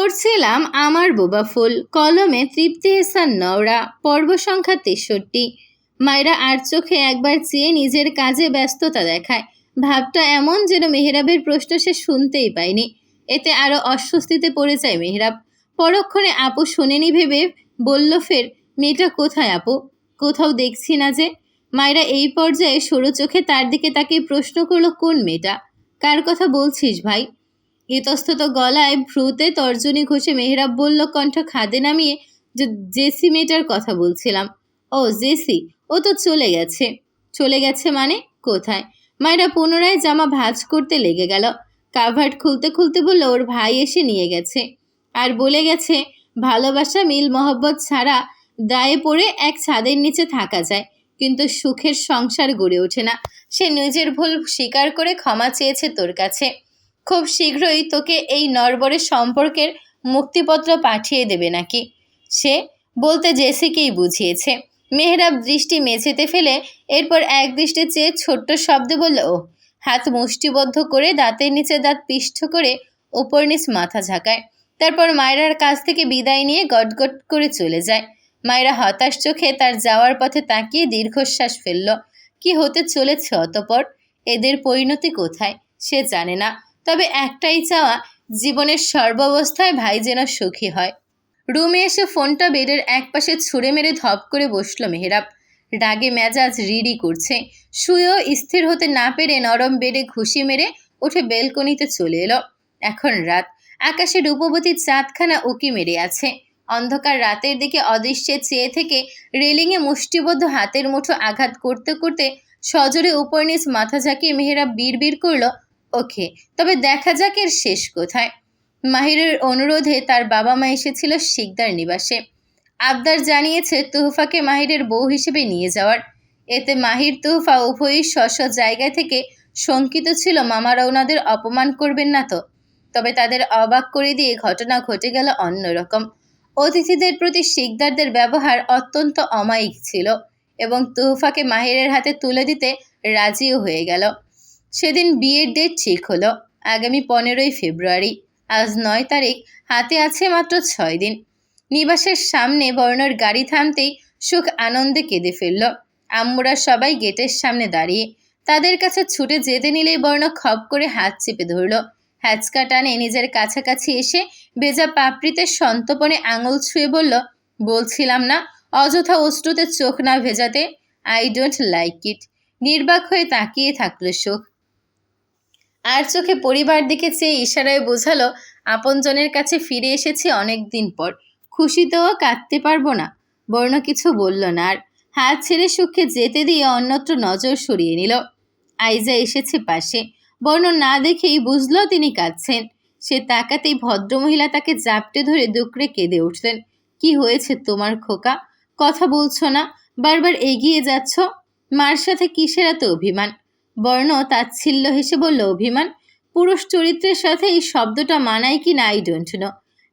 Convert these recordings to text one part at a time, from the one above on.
পড়ছিলাম আমার বোবা ফুল, কলমে তৃপ্তি এহসান নওরা, পর্ব সংখ্যা 63। মায়েরা আর চোখে একবার চেয়ে নিজের কাজে ব্যস্ততা দেখায়। ভাবটা এমন যেন মেহরাবের প্রশ্ন সে শুনতেই পায়নি। এতে আরো অস্বস্তিতে পড়ে যায় মেহরাব। পরক্ষণে আপু শোনেনি ভেবে বলল ফের, মেয়েটা কোথায় আপু? কোথাও দেখছি না যে। মায়েরা এই পর্যায়ে সরু চোখে তার দিকে তাকিয়ে প্রশ্ন করলো, কোন মেয়েটা? কার কথা বলছিস ভাই? ইতস্তত গলায় ভ্রুতে তর্জনী ঘষে মেহরাব বলল কণ্ঠ খাদে নামিয়ে, যে জেসি মেয়েটার কথা বলছিলাম। ও জেসি, ও তো চলে গেছে। চলে গেছে মানে? কোথায়? মায়েরা পুনরায় জামা ভাঁজ করতে লেগে গেল। কাভার্ড খুলতে খুলতে বলল ওর ভাই এসে নিয়ে গেছে। আর বলে গেছে ভালোবাসা মিল মহব্বত ছাড়া দায়ে পড়ে এক ছাদের নিচে থাকা যায়, কিন্তু সুখের সংসার গড়ে ওঠে না। সে নিজের ভুল স্বীকার করে ক্ষমা চেয়েছে তোর কাছে। খুব শীঘ্রই তোকে এই নড়বড়ে সম্পর্কের মুক্তিপত্র পাঠিয়ে দেবে নাকি। সে বলতে জেসিকেই বুঝিয়েছে। মেহরাব দৃষ্টি মেঝেতে ফেলে এরপর এক দৃষ্টি চেয়ে ছোট্ট শব্দে বলল, ও। হাত মুষ্টিবদ্ধ করে দাঁতের নিচে দাঁত পিষ্ঠ করে ওপর নিচ মাথা ঝাঁকায়। তারপর মায়রার কাছ থেকে বিদায় নিয়ে গটগট করে চলে যায়। মায়েরা হতাশ চোখে তার যাওয়ার পথে তাকিয়ে দীর্ঘশ্বাস ফেলল। কি হতে চলেছে অতপর? এদের পরিণতি কোথায় সে জানে না, তবে একটাই চাওয়া, জীবনের সর্বাবস্থায় ভাই যেন সুখী হয়। রুমে এসে ফোনটা বেডের একপাশে ছুঁড়ে মেরে ধপ করে বসল মেহরাব। রাগে মেজাজ রিড়ি করছে। শুয়েও স্থির হতে না পেরে নরম বেডে ঘুষি মেরে উঠে বেলকনিতে চলে এলো। এখন রাত, আকাশে রূপবতী চাঁদখানা উকি মেরে আছে। অন্ধকার রাতের দিকে অদৃশ্যে চেয়ে থেকে রেলিংয়ে মুষ্টিবদ্ধ হাতের মুঠো আঘাত করতে করতে সজোরে উপর নিচ মাথা ঝাঁকিয়ে মেহরাব বিড়বিড় করল, ওকে, তবে দেখা যাক এর শেষ কোথায়। মাহিরের অনুরোধে তার বাবা মা এসেছিল শিকদার নিবাসে। আবদার জানিয়েছে তুহফাকে মাহিরের বউ হিসেবে নিয়ে যাওয়ার। এতে মাহির তুহফা উভয়ই স্ব জায়গা থেকে শঙ্কিত ছিল মামা রওনাদের অপমান করবেন না তো। তবে তাদের অবাক করে দিয়ে ঘটনা ঘটে গেল অন্যরকম। অতিথিদের প্রতি শিকদারদের ব্যবহার অত্যন্ত অমায়িক ছিল এবং তুহফাকে মাহিরের হাতে তুলে দিতে রাজিও হয়ে গেল। সেদিন বিয়ের ডেট ঠিক হলো, আগামী 15ই ফেব্রুয়ারি। আজ 9 তারিখ, হাতে আছে মাত্র 6 দিন। নিবাসের সামনে বর্ণর গাড়ি থামতেই সুখ আনন্দে কেঁদে ফেলল। আম্মুরা সবাই গেটের সামনে দাঁড়িয়ে। তাদের কাছে ছুটে যেতে নিলেই বর্ণ খপ করে হাত চেপে ধরল। হ্যাচকা টানে নিজের কাছাকাছি এসে ভেজা পাপড়িতে সন্তপনে আঙুল ছুঁয়ে বলল, বলছিলাম না অযথা অশ্রুতে চোখ না ভেজাতে। I don't like it. নির্বাক হয়ে তাকিয়ে থাকলো সুখ। আর চোখে পরিবার দিকে চেয়ে ইশারায় বোঝালো আপনজনের কাছে ফিরে এসেছি অনেক দিন পর, খুশিতেও কাঁদতে পারবো না। বর্ণ কিছু বলল না আর। হাত ছেড়ে সুখকে যেতে দিয়ে অন্যত্র নজর সরিয়ে নিল। আইজা এসেছে পাশে। বর্ণ না দেখেই বুঝলো তিনি কাঁদছেন। সে তাকাতেই ভদ্রমহিলা তাকে জাপটে ধরে দুকড়ে কেঁদে উঠলেন। কি হয়েছে তোমার খোকা? কথা বলছো না, বারবার এগিয়ে যাচ্ছ। মার সাথে কিসের এত অভিমান? বর্ণ তাচ্ছিল্য হেসে বলল, অভিমান? পুরুষ চরিত্রের সাথে এই শব্দটা মানায় কি না আই ডোন্ট নো,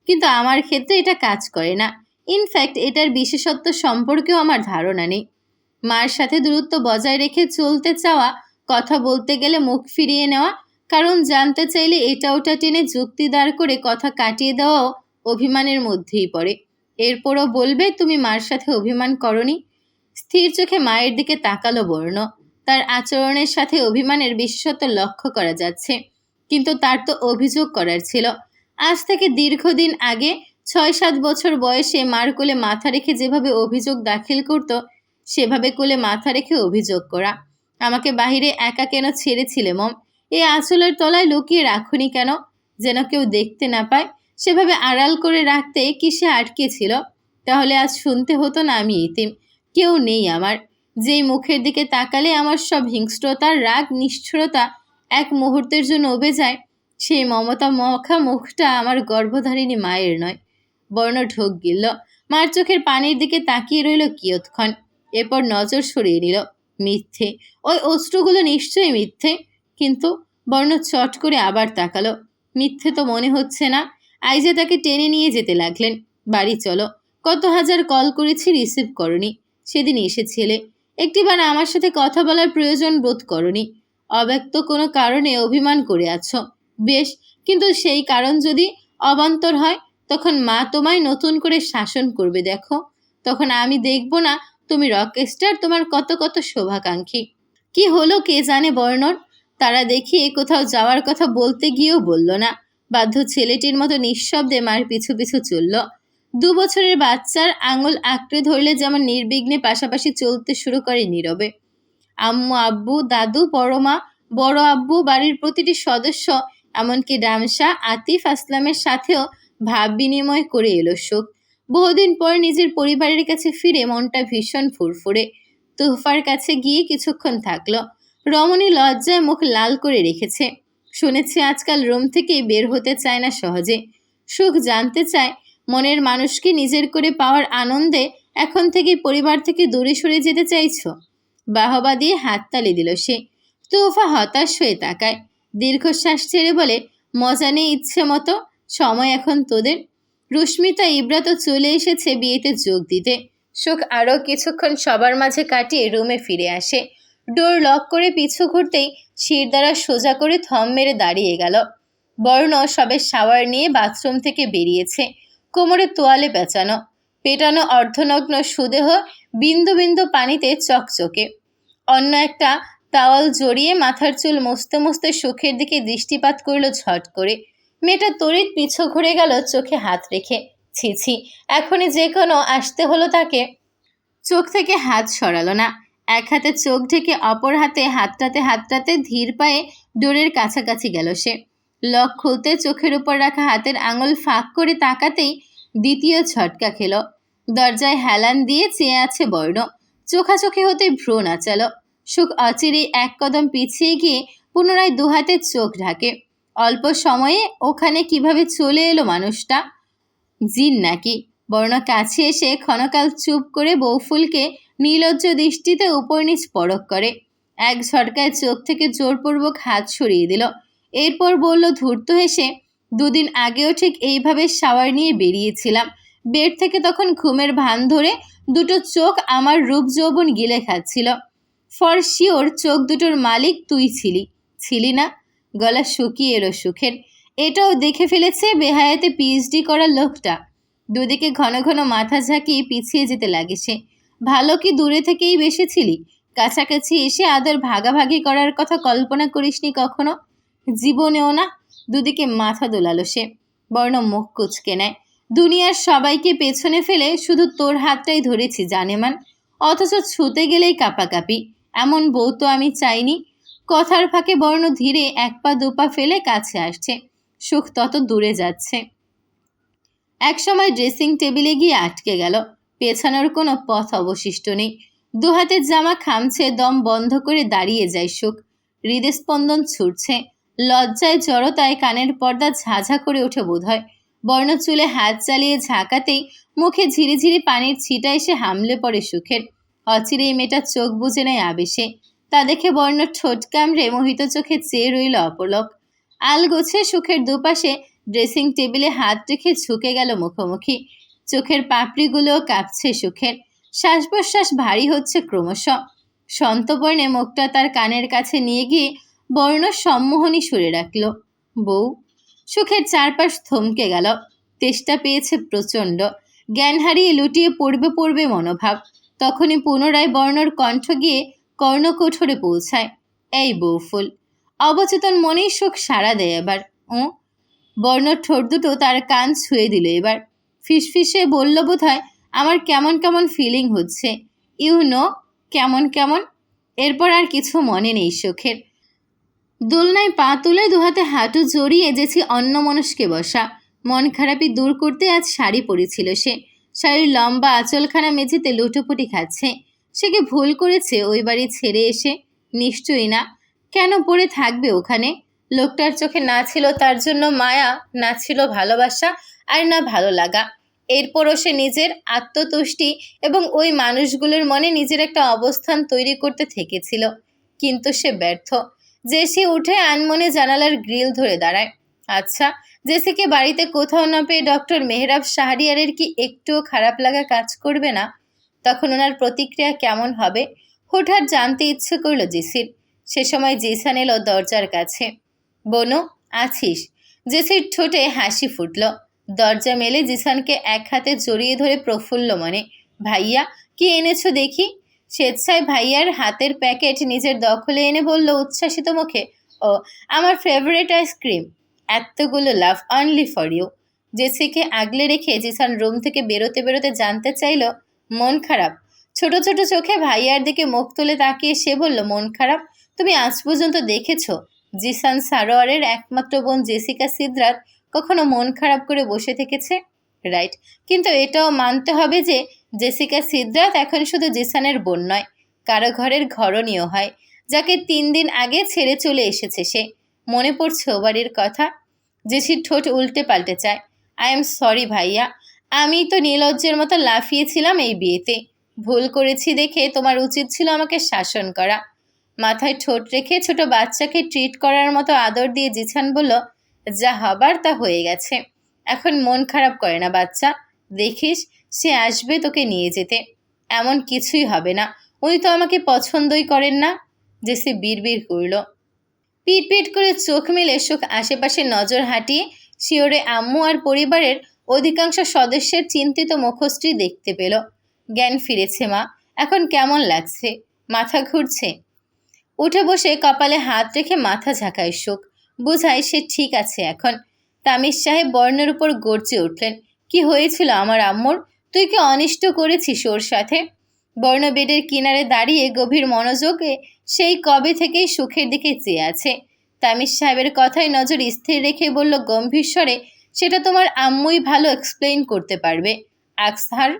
কিন্তু আমার ক্ষেত্রে এটা কাজ করে না। ইনফ্যাক্ট এটার বিশেষত্ব সম্পর্কেও আমার ধারণা নেই। মার সাথে দূরত্ব বজায় রেখে চলতে চাওয়া, কথা বলতে গেলে মুখ ফিরিয়ে নেওয়া, কারণ জানতে চাইলে এটা ওটা টেনে যুক্তি দাঁড় করে কথা কাটিয়ে দেওয়াও অভিমানের মধ্যেই পড়ে। এরপরও বলবে তুমি মার সাথে অভিমান করনি? স্থির চোখে মায়ের দিকে তাকালো বর্ণ। তার আচরণের সাথে অভিমানের বিশেষত্ব লক্ষ্য করা যাচ্ছে, কিন্তু তার তো অভিযোগ করার ছিল। আজ থেকে দীর্ঘদিন আগে 6-7 বছর বয়সে মার কোলে মাথা রেখে যেভাবে অভিযোগ দাখিল করত, সেভাবে কোলে মাথা রেখে অভিযোগ করা। আমাকে বাহিরে একা কেন ছেড়েছিলে মম? এ আঁচলের তলায় লুকিয়ে রাখুনি কেন, যেন কেউ দেখতে না পায়? সেভাবে আড়াল করে রাখতে কিসে আটকে ছিল? তাহলে আজ শুনতে হতো না আমি এতিম, কেউ নেই আমার। যেই মুখের দিকে তাকালে আমার সব হিংস্রতা, রাগ, নিষ্ঠুরতা এক মুহূর্তের জন্য উবে যায়, সেই মমতা মখা মুখটা আমার গর্ভধারিণী মায়ের নয়। বর্ণ ঢোক গিলল। মার চোখের পানির দিকে তাকিয়ে রইল কিয়ৎক্ষণ। এরপর নজর সরিয়ে নিল। মিথ্যে, ওই অশ্রুগুলো নিশ্চয়ই মিথ্যে। কিন্তু বর্ণ চট করে আবার তাকালো। মিথ্যে তো মনে হচ্ছে না। আইজা তাকে টেনে নিয়ে যেতে লাগলেন। বাড়ি চলো। কত হাজার কল করেছি, রিসিভ করনি। সেদিন এসেছিলে, একটিবার আমার সাথে কথা বলার প্রয়োজন বোধ করনি। অব্যক্ত কোনো কারণে অভিমান করে আছো, বেশ, কিন্তু সেই কারণ যদি অবান্তর হয়, তখন মা তোমায় নতুন করে শাসন করবে দেখো। তখন আমি দেখব না তুমি রকস্টার, তোমার কত কত শোভাকাঙ্ক্ষী। কি হলো কে জানে বর্ণর, তারা দেখিয়ে কোথাও যাওয়ার কথা বলতে গিয়েও বলল না। বাধ্য ছেলেটির মতো নিঃশব্দে মার পিছু পিছু চলল। 2 বছরের বাচ্চার আঙুল আঁকড়ে ধরলে যেমন নির্বিঘ্নে পাশাপাশি চলতে শুরু করে নীরবে। আম্মু, আব্বু, দাদু, বড় মা, বড় আব্বু, বাড়ির প্রতিটি সদস্য, এমনকি ডামসা আতিফ আসলামের সাথেও ভাব বিনিময় করে এলো সুখ। বহুদিন পর নিজের পরিবারের কাছে ফিরে মনটা ভীষণ ফুরফুরে। তোহফার কাছে গিয়ে কিছুক্ষণ থাকলো। রমণী লজ্জায় মুখ লাল করে রেখেছে। শুনেছি আজকাল রুম থেকেই বের হতে চায় না সহজে। সুখ জানতে চায়, মনের মানুষকে নিজের করে পাওয়ার আনন্দে এখন থেকে পরিবার থেকে দূরে সরে যেতে চাইছো? বাহবা দিয়ে হাততালি দিল সে। তোহফা হতাশ হয়ে তাকায়, দীর্ঘশ্বাস ছেড়ে বলে, মজা নেই ইচ্ছে মতো, সময় এখন তোদের। রুস্মিতা ইব্রা তো চলে এসেছে বিয়েতে যোগ দিতে। সুখ আরও কিছুক্ষণ সবার মাঝে কাটিয়ে রুমে ফিরে আসে। ডোর লক করে পিছু ঘুরতেই শির দ্বারা সোজা করে থম মেরে দাঁড়িয়ে গেল। বর্ণ সবে শাওয়ার নিয়ে বাথরুম থেকে বেরিয়েছে, কোমরে তোয়ালে পেঁচানো, পেটানো অর্ধনগ্ন সুদেহ বিন্দু বিন্দু পানিতে চকচকে। অন্য একটা তাওয়াল জড়িয়ে মাথার চুল মুছতে মুছতে সুখের দিকে দৃষ্টিপাত করল ঝট করে। মেয়েটা তড়িৎ পিছু ঘুরে গেল চোখে হাত রেখে। ছি ছি, এখনই যে কোনো আসতে হলো তাকে। চোখ থেকে হাত সরালো না। এক হাতে চোখ ঢেকে অপর হাতে হাতটাতে ধীর পায়ে ডোরের কাছাকাছি গেল সে। লক খুলতে চোখের উপর রাখা হাতের আঙুল ফাঁক করে তাকাতেই দ্বিতীয় ঝটকা খেল। দরজায় হেলান দিয়ে চেয়ে আছে বর্ণ। চোখাচোখি হতে ভ্রু নাচালো। সুখ অচিরেই এক কদম পিছিয়ে গিয়ে পুনরায় দুহাতে চোখ ঢাকে। অল্প সময়ে ওখানে কিভাবে চলে এলো মানুষটা? জিন নাকি? বর্ণ কাছে এসে ক্ষণকাল চুপ করে বউফুলকে নির্লজ্জ দৃষ্টিতে উপর নিচ পরখ করে। এক ঝটকায় চোখ থেকে জোরপূর্বক হাত সরিয়ে দিল। এরপর বলল ধূর্ত হেসে, 2 দিন আগেও ঠিক এইভাবে শাওয়ার নিয়ে বেরিয়েছিলাম। বেড থেকে তখন ঘুমের ভান ধরে দুটো চোখ আমার রূপ যৌবন গিলে খাচ্ছিল। ফর শিওর চোখ দুটোর মালিক তুই ছিলি না? গলা শুকিয়ে এলো সুখের। এটাও দেখে ফেলেছে বেহায়াতে পিএইচডি করা লোকটা। দুদিকে ঘন ঘন মাথা ঝাঁকিয়ে পিছিয়ে যেতে লাগে সে। ভালো কি দূরে থেকেই বেসেছিলি? কাছাকাছি এসে আদর ভাগাভাগি করার কথা কল্পনা করিসনি কখনো? জীবনেও না। দুদিকে মাথা দোলালো সে। বর্ণ মুখ কুচকে নেয়। দুনিয়ার সবাইকে পেছনে ফেলে শুধু তোর হাতটাই ধরেছি জানেমান, অথচ ছুতে গেলেই কাঁপাকাঁপি। এমন বউ তো আমি চাইনি। কথার ফাঁকে বর্ণ ধীরে 1 পা 2 পা ফেলে কাছে আসছে। সুখ তত দূরে যাচ্ছে। একসময় ড্রেসিং টেবিলে গিয়ে আটকে গেল। পেছানোর কোনো পথ অবশিষ্ট নেই। দুহাতের জামা খামছে, দম বন্ধ করে দাঁড়িয়ে যায় সুখ। হৃদস্পন্দন ছুটছে। লজ্জায় জড়তায় কানের পর্দা ঝাঝা করে ওঠে বোধহয়। বর্ণ চুলে হাত চালিয়ে ঝাঁকাতেই মুখে ঝিরিঝিরি পানির ছিটা এসে হামলে পড়ে সুখের। অচিরেই মেয়েটা চোখ বুজে নেয় আবেশে। তা দেখে বর্ণ ঠোঁট কামড়ে মোহিত চোখে চেয়ে রইল অপলক। আলগোছে সুখের দুপাশে ড্রেসিং টেবিলে হাত রেখে ঝুঁকে গেল মুখোমুখি। চোখের পাপড়িগুলোও কাঁপছে সুখের। শ্বাস প্রশ্বাস ভারী হচ্ছে ক্রমশ। সন্তবর্ণে মুখটা তার কানের কাছে নিয়ে গিয়ে বর্ণ সম্মোহনী সুরে রাখল, বউ। সুখের চারপাশ থমকে গেল। তেষ্টা পেয়েছে প্রচণ্ড। জ্ঞান হারিয়ে লুটিয়ে পড়বে মনোভাব। তখনই পুনরায় বর্ণর কণ্ঠ গিয়ে কর্ণকোঠরে পৌঁছায়, এই বউফুল। অবচেতন মনেই সুখ সাড়া দেয় এবার। বর্ণ ঠোঁট দুটো তার কান ছুঁয়ে দিল এবার। ফিসফিসে বলল বোধহয়, আমার কেমন কেমন ফিলিং হচ্ছে, কেমন কেমন। এরপর আর কিছু মনে নেই সুখের। দোলনায় পা তুলে দুহাতে হাঁটু জড়িয়ে যেছি অন্যমনস্কে বসা। মন খারাপি দূর করতে আজ শাড়ি পরেছিল সে। শাড়ির লম্বা আঁচলখানা মেঝেতে লুটোপুটি খাচ্ছে। সে কি ভুল করেছে ওই বাড়ি ছেড়ে এসে? নিশ্চয়ই না। কেন পড়ে থাকবে ওখানে? লোকটার চোখে না ছিল তার জন্য মায়া, না ছিল ভালোবাসা, আর না ভালো লাগা। এরপরও সে নিজের আত্মতুষ্টি এবং ওই মানুষগুলোর মনে নিজের একটা অবস্থান তৈরি করতে থেকেছিল। কিন্তু সে ব্যর্থ। জেসি উঠে আনমনে জানালার গ্রিল ধরে দাঁড়ায়। আচ্ছা, জেসিকে বাড়িতে কোথাও না পেয়ে ডক্টর মেহরাব শাহরিয়ারের কি একটুও খারাপ লাগা কাজ করবে না? তখন ওনার প্রতিক্রিয়া কেমন হবে? হঠাৎ জানতে ইচ্ছে করল জেসির। সে সময় জিসান এলো দরজার কাছে। বনু, আছিস? জেসির ঠোঁটে হাসি ফুটল। দরজা মেলে জিসানকে এক হাতে জড়িয়ে ধরে প্রফুল্ল মনে, ভাইয়া কি এনেছো দেখি। স্বেচ্ছায় ভাইয়ার হাতের প্যাকেট নিজের দখলে এনে বলল উচ্ছ্বাসিত মুখে, ও আমার ফেভারিট আইসক্রিম, এতগুলো লাভ অনলি ফর ইউ। জেসিকে আগলে রেখে জিসান রুম থেকে বেরোতে বেরোতে জানতে চাইল, মন খারাপ? ছোট ছোট চোখে ভাইয়ার দিকে মুখ তুলে তাকিয়ে সে বলল, মন খারাপ? তুমি আজ পর্যন্ত দেখেছো জিসান সারোয়ারের একমাত্র বোন জেসিকা সিদ্রাত কখনো মন খারাপ করে বসে থেকেছে? রাইট, কিন্তু এটাও মানতে হবে যে জেসিকা সিদ্রাত এখন শুধু জিসানের বোন নয়, কারো ঘরের ঘরণীয় হয়, যাকে 3 দিন আগে ছেড়ে চলে এসেছে সে। মনে পড়ছে ও বাড়ির কথা? জেসির ঠোঁট উল্টে পাল্টে চায়। আই এম সরি ভাইয়া, আমি তো নির্লজ্জের মতো লাফিয়েছিলাম এই বিয়েতে। ভুল করেছি দেখে তোমার উচিত ছিল আমাকে শাসন করা। মাথায় ঠোঁট রেখে ছোট বাচ্চাকে ট্রিট করার মতো আদর দিয়ে জিসান বলল, যা হবার তা হয়ে গেছে, এখন মন খারাপ করে না বাচ্চা। দেখিস সে আসবে তোকে নিয়ে যেতে। এমন কিছুই হবে না, উনি তো আমাকে পছন্দই করেন না। জেসি বিড়বিড় করল। পিট পিট করে চোখ মেলে সুখ আশেপাশে নজর হাঁটিয়ে শিওরে আম্মু আর পরিবারের অধিকাংশ সদস্যের চিন্তিত মুখশ্রী দেখতে পেল। জ্ঞান ফিরেছে মা, এখন কেমন লাগছে? মাথা ঘুরছে? উঠে বসে কপালে হাত রেখে মাথা ঝাঁকায় সুখ, বোঝায় সে ঠিক আছে এখন। তামিজ সাহেব বর্ণের উপর গর্জে উঠলেন, কি হয়েছিল আমার আম্মুর? তুই কি অনিষ্ট করেছিস ওর সাথে? বর্ণ বেডের কিনারে দাঁড়িয়ে গভীর মনোযোগে সেই কবে থেকেই সুখের দিকে চেয়ে আছে। তামিজ সাহেবের কথায় নজর স্থির রেখে বলল গম্ভীর স্বরে, সেটা তোমার আম্মুই ভালো এক্সপ্লেইন করতে পারবে আকসার।